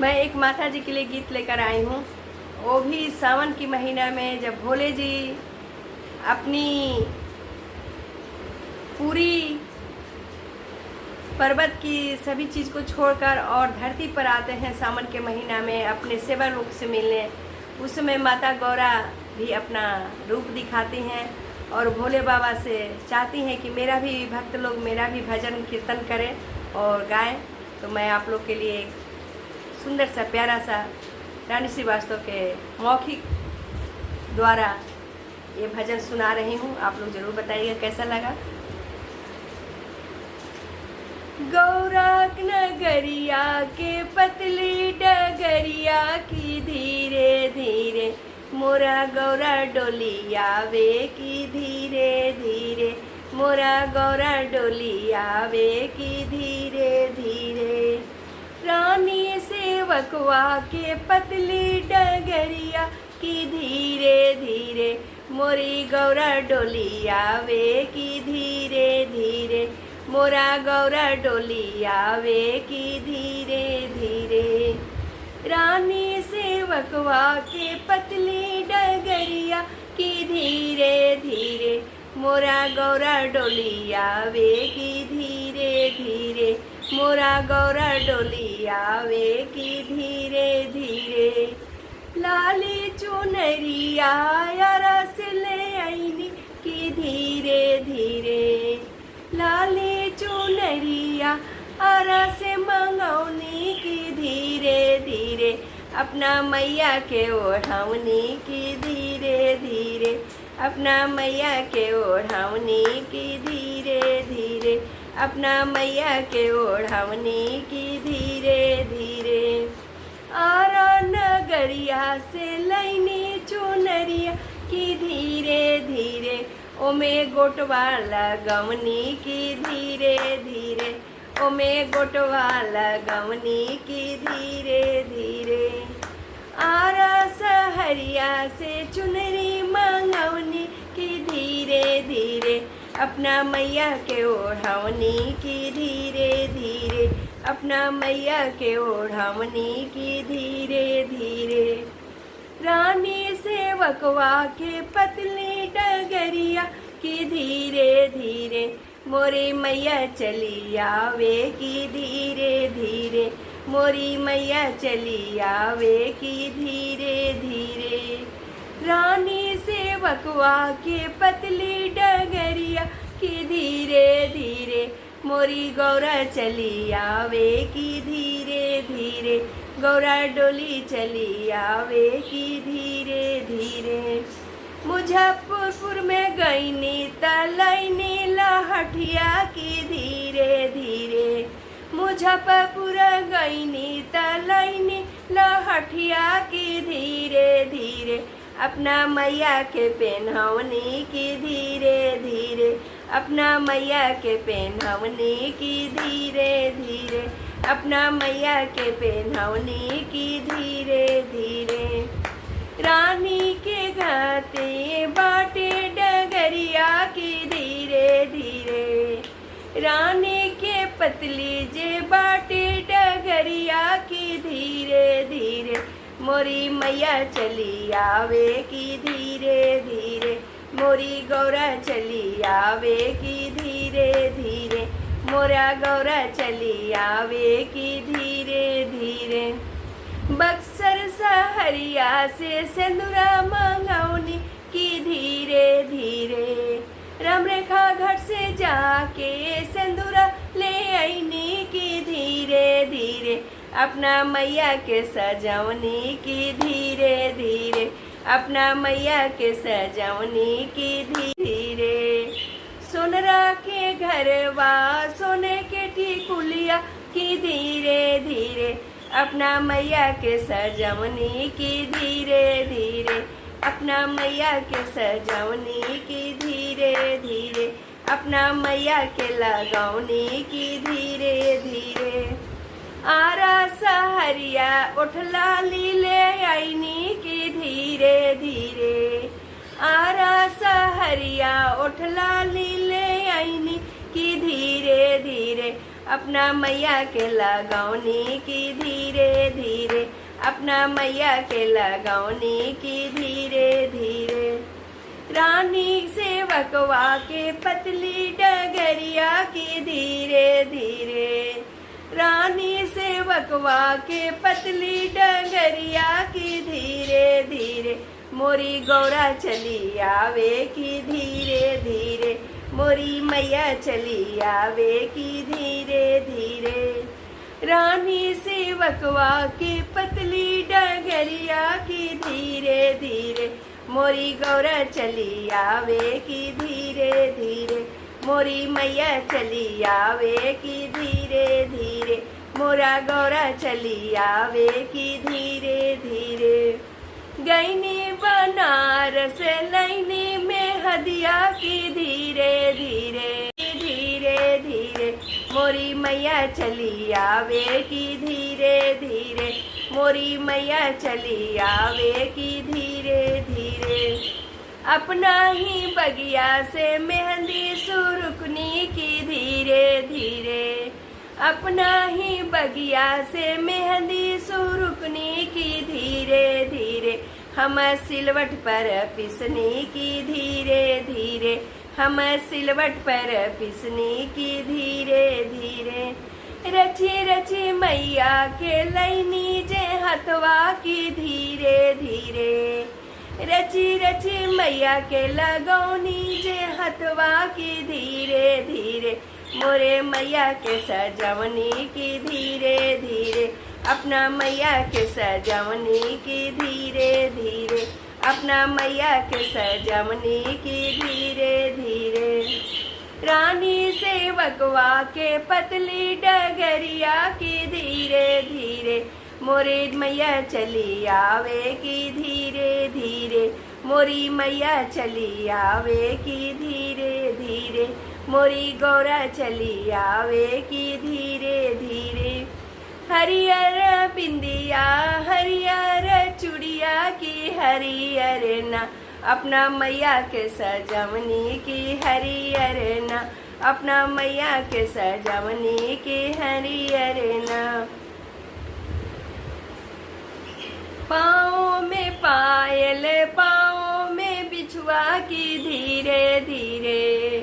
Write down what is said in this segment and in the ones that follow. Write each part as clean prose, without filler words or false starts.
मैं एक माता जी के लिए गीत लेकर आई हूँ, वो भी सावन की महीना में, जब भोले जी अपनी पूरी पर्वत की सभी चीज़ को छोड़कर और धरती पर आते हैं सावन के महीना में अपने सेवा लोक से मिलने। उस समय माता गौरा भी अपना रूप दिखाती हैं और भोले बाबा से चाहती हैं कि मेरा भी भक्त लोग मेरा भी भजन कीर्तन करें और गाएं। तो मैं आप लोग के लिए एक सुंदर सा प्यारा सा रानी श्रीवास्तव के मौखिक द्वारा ये भजन सुना रही हूँ। आप लोग ज़रूर बताइएगा कैसा लगा। गौराक नगरिया के पतली डगरिया की धीरे धीरे मोरा गौरा डोली आवे की धीरे धीरे मोरा गौरा डोली आवे की धीरे धीरे। रानी सेवकवा के पतली डगरिया की धीरे धीरे मोरी गौरा डोली आवे की धीरे धीरे मोरा गौरा डोली आवे की धीरे धीरे। रानी सेवकवा के पतली डगरिया की धीरे धीरे मोरा गौरा डोली आवे की धीरे धीरे मोरा गौरा डोली आवे की धीरे धीरे। लाली चुनरिया रस ले आईनी की धीरे धीरे लाली चुनरिया आरा से मंगौनी की धीरे धीरे अपना मैया के ओढ़ौनी की धीरे धीरे अपना मैया के ओढ़ौनी की धीरे धीरे अपना मैया के ओढ़ौनी की धीरे धीरे। आरा नगरिया से लैनी चुनरिया की धीरे धीरे ओमे गोटवा लगवनी की धीरे धीरे ओमे गोटवा लगवनी की धीरे धीरे। आरा सहरिया से चुनरी मंगवनी की धीरे धीरे अपना मैया के ओढ़वनी की धीरे धीरे अपना मैया के ओढ़वनी की धीरे धीरे। रानी सेवकवा के पतली डगरिया की धीरे धीरे मोरी मैया चली आवे की धीरे धीरे मोरी मैया चली आवे की धीरे धीरे। रानी सेवकवा के पतली डगरिया की धीरे धीरे मोरी गौरा चली आवे की धीरे धीरे गौरा डोली चली आवे की धीरे धीरे। मुजफ्फरपुर में गईनी तलैनी लहठिया की धीरे धीरे मुजफ्फरपुर गईनी तलैनी लहठिया की धीरे धीरे अपना मैया के पेन्हवनी की धीरे धीरे अपना मैया के पेन्हवनी की धीरे धीरे अपना मैया के पेन्हवनी की धीरे धीरे। रानी के गाते बाटे डगरिया की धीरे धीरे रानी के पतली जे बाटे डगरिया की धीरे धीरे मोरी मैया चली आवे की धीरे धीरे मोरी गौरा चली आवे की धीरे धीरे मोरा गौरा चली आवे की धीरे धीरे। बक्सर सहरिया से सिंदूरा मंगौनी की धीरे धीरे रामरेखा घाट से जाके सिंदूरा ले आईनी की धीरे धीरे अपना मैया के सजवनी की धीरे धीरे अपना मैया के सजवनी की धीरे। सोनरा के घरवा सोने के टिकुलिया की धीरे धीरे अपना मैया के सजवनी की धीरे धीरे अपना मैया के सजवनी की धीरे धीरे अपना मैया के लगौनी की धीरे धीरे। आरा सहरिया उठला लीले आईनी की धीरे धीरे आरा सहरिया उठला लीले आईनी की धीरे धीरे अपना मैया के लगौनी की धीरे धीरे, अपना मैया के लगौनी की धीरे धीरे। रानी सेवकवा के पतली डगरिया की धीरे धीरे, रानी सेवकवा के पतली डगरिया की धीरे धीरे। मोरी गौरा चली आवे की धीरे धीरे, मोरी मैया चली आवे की धीरे धीरे। रानी सेवकवा के पतली डगरिया की धीरे धीरे, मोरी गौरा चली आवे की धीरे धीरे, मोरी मैया चली आवे की धीरे धीरे, मोरा गौरा चली आवे की धीरे धीरे। गईनी बनारस लैनी में हदिया की धीरे धीरे धीरे धीरे, मोरी मैया चली आवे की धीरे धीरे, मोरी मैया चली आवे की धीरे धीरे। अपना ही बगिया से मेहंदी सुरुकनी की धीरे धीरे, अपना ही बगिया से मेहंदी सुरुकनी की धीरे धीरे। हम सिलवट पर पिसनी की धीरे धीरे, हम सिलवट पर पिसनी की धीरे धीरे। रची रची मैया के लैनी जे हथवा की धीरे धीरे, रची रची मैया के लगौनी जे हथवा की धीरे धीरे। मोरे मैया के सजवनी की धीरे धीरे, अपना मैया के सजवनी की धीरे धीरे, अपना मैया के सजवनी की धीरे धीरे। रानी सेवकवा के पतली डगरिया की धीरे धीरे, मोरे मैया चली आवे की धीरे धीरे, मोरी मैया चली आवे की धीरे धीरे, मोरी गौरा चली आवे की धीरे धीरे। हरियर बिंदिया हरियर चूड़िया की हरियर ना, अपना मैया के सजवनी की हरियर ना, अपना मैया के सजवनी की हरियर ना। पाँव में पायल पाँव में बिछुआ की धीरे धीरे,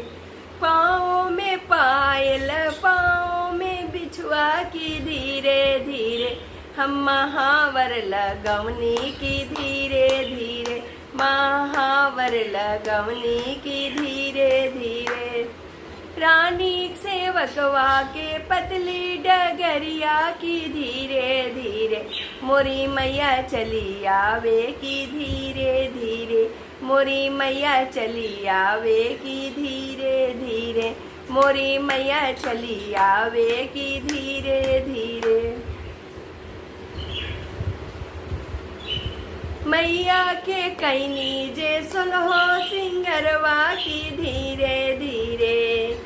पाँव में पायल पाँव में बिछुआ की धीरे धीरे। हम महावर लगवनी की धीरे धीरे, महावर लगवनी की धीरे धीरे। रानी सेवकवा के पतली डगरिया की धीरे धीरे, मोरी मैया चली आवे की धीरे धीरे, मोरी मैया चली आवे की धीरे धीरे, मोरी मैया चली आवे की धीरे धीरे। मैया के कैनी जे सुनहो सिंगरवा की धीरे धीरे,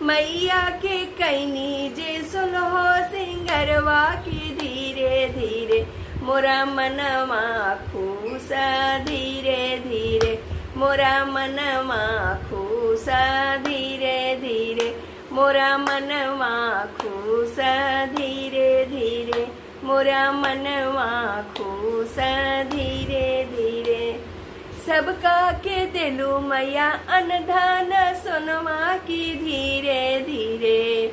मैया के कैनी जे सुनहो सिंगरवा की धीरे धीरे। मोरा मनवा खूसा धीरे धीरे, मोरा मनवा खूसा धीरे धीरे, मोरा मनवा खूसा धीरे धीरे, मोरा मनवा खूसा धीरे धीरे। सबका के दिलू मैया अनधान सोनवा की धीरे धीरे,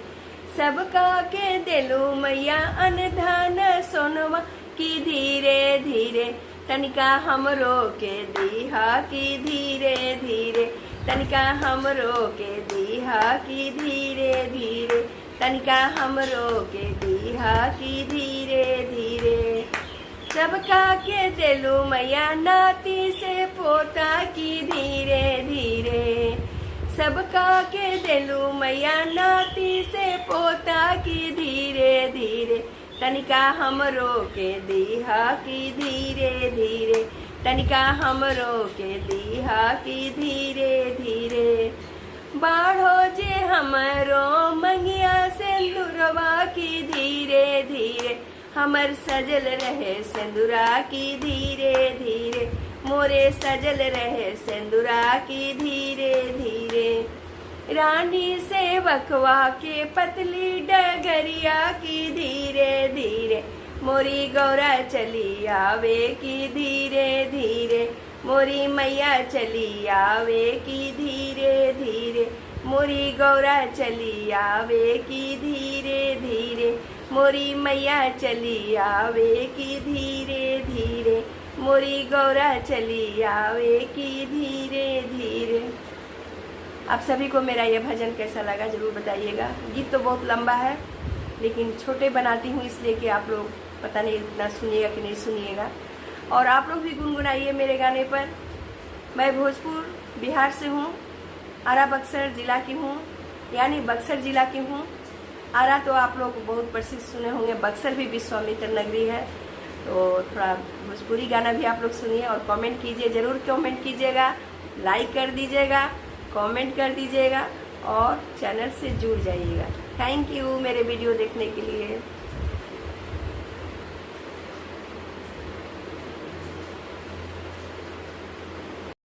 सबका के दिलू मैया अनधान सोनवा की धीरे धीरे। तनिका हमरो के दीहा की धीरे धीरे, तनिका हमरो के दीहा की धीरे धीरे, तनिका हमरो के दीहा की धीरे धीरे। सबका के दिलू मैया नाती से पोता की धीरे धीरे, सबका के दिलू मैया नाती से पोता की धीरे धीरे। तनिका हमरो के दीहा की धीरे धीरे, तनिका हमरो के दीहा की धीरे धीरे। बाढ़ो जे हमरो मंगिया सिंदूरवा की धीरे धीरे, हमर सजल रहे सिंदूरा की धीरे धीरे, मोरे सजल रहे सिंदूरा की धीरे धीरे। रानी से बकवा के पतली डगरिया की धीरे धीरे मोरी गौरा चली आवे की धीरे धीरे मोरी मैया चली आवे की धीरे धीरे मोरी गौरा चली आवे की धीरे धीरे मोरी मैया चली आवे की धीरे धीरे मोरी गौरा चली आवे की धीरे धीरे। आप सभी को मेरा ये भजन कैसा लगा ज़रूर बताइएगा। गीत तो बहुत लंबा है लेकिन छोटे बनाती हूँ इसलिए कि आप लोग पता नहीं इतना सुनिएगा कि नहीं सुनिएगा। और आप लोग भी गुनगुनाइए मेरे गाने पर। मैं भोजपुर बिहार से हूँ, आरा बक्सर ज़िला की हूँ, यानी बक्सर ज़िला की हूँ। आरा तो आप लोग बहुत प्रसिद्ध सुने होंगे, बक्सर भी विश्वामित्र नगरी है। तो थोड़ा भोजपुरी गाना भी आप लोग सुनिए और कमेंट कीजिए, ज़रूर कमेंट कीजिएगा, लाइक कर दीजिएगा, कमेंट कर दीजिएगा और चैनल से जुड़ जाइएगा। थैंक यू मेरे वीडियो देखने के लिए।